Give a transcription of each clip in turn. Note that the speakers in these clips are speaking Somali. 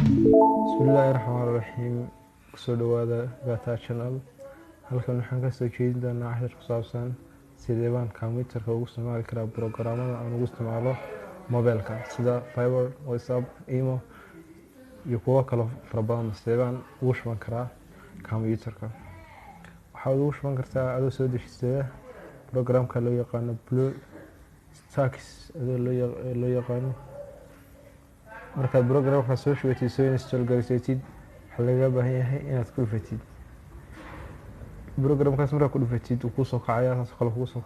Bismillahirrahmanirrahim. Kusoo dhawaada Gata Channel. Halkan waxaan ka soo jeedin doonaa cashar ku saabsan sidee baan kombiyuutarka ugu isticmaali karaa programmada aan ugu isticmaalo mobilka sida Fiverr, WhatsApp, Imo iyo kuwo kale fara badan. Sidee baan ugu shuban karaa kombiyuutarka? Waxaad ugu shuban kartaa adoo soo dejisada programka loo yaqaano BlueStacks loo yaqaano. markaad programka soo shubatid soo install gareysatid waxa laga baahan yahay inaad ku dhufatid programkaas. markaad ku dhufatid uu ku soo kacaya wuxuu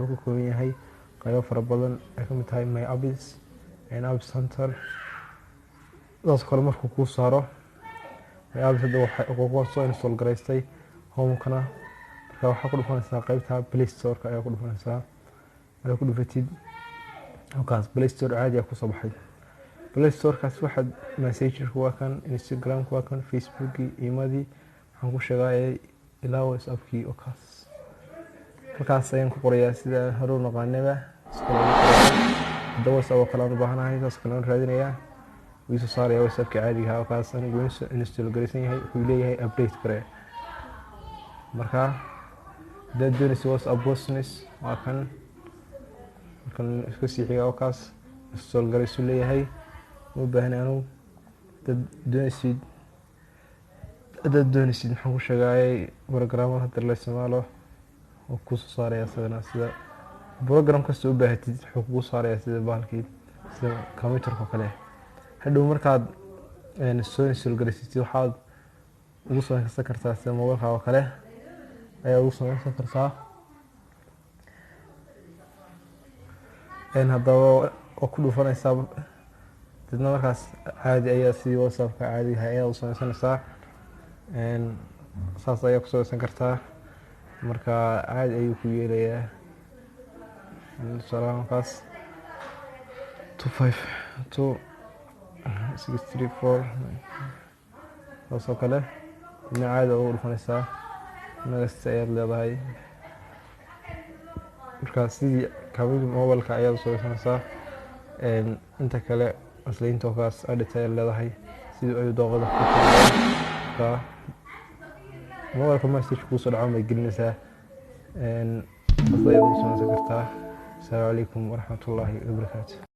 ka kooban yahay qaybo fara badan ay ka mid tahay My Apps and App Center. daas kale markuu ku saaro My Apps waxa soo install gareystay home-kana marka waxa ku dhufanaysaa qaybta Play Store ayaa ku dhufanaysaa. markaad ku dhufatid halkaas Play Store caadi ah ku soo baxay. Play Store kaas waxaad Messenger waa kan, Instagram waa kan, Facebook iimadii waxaan ku sheegay ilaa WhatsApp-kii oo kaas. halkaas ayaan ku qorayaa sida hore naqaanaba WhatsApp oo kale aan u baahanahay taas kale aan raadinayaa wuu soo saarayaa WhatsApp-ka caadiga ah. kaas anigu install gareysan yahay wuxuu leeyahay update kare. marka dad doonaysa WhatsApp business waa kan isku sii xiga oo kaas install gareysan leeyahay u baahan anu dad doonaysid waxaan ku sheegay programada hadda la isticmaalo oo ku soo saaraya sida program kasta u baahatid wuxuu ku saaraya sida bahalkii sida kombiyuutarka kale. hadhow markaad soo install gareysatid waxaad ugu soo haysan kartaa sida mobilka oo kale ayaa ugu soo haysan kartaa. haddaba oo ku dhufanaysaa dadna markaas caadi ayaa sidii WhatsApp-ka caadiga ah ayaa u samaysanaysaa. saas ayaa ku samaysan kartaa. marka caadi ayuu ku yeelayaa salaamkaas 252634 saas oo kale dadna caadi ugu dhufanaysaa nagasta ayaad leedahay. marka sidii kombiyuutarka mobilka ayaad u samaysanaysaa. inta kale asliinta kaas edit ay leedahay sidii ay doqodo ka mobilka message ku soo dhaco ma gelinaysaa. asliinta ku soo kartaa. Assalamu alaykum warahmatullahi wabarakatuh.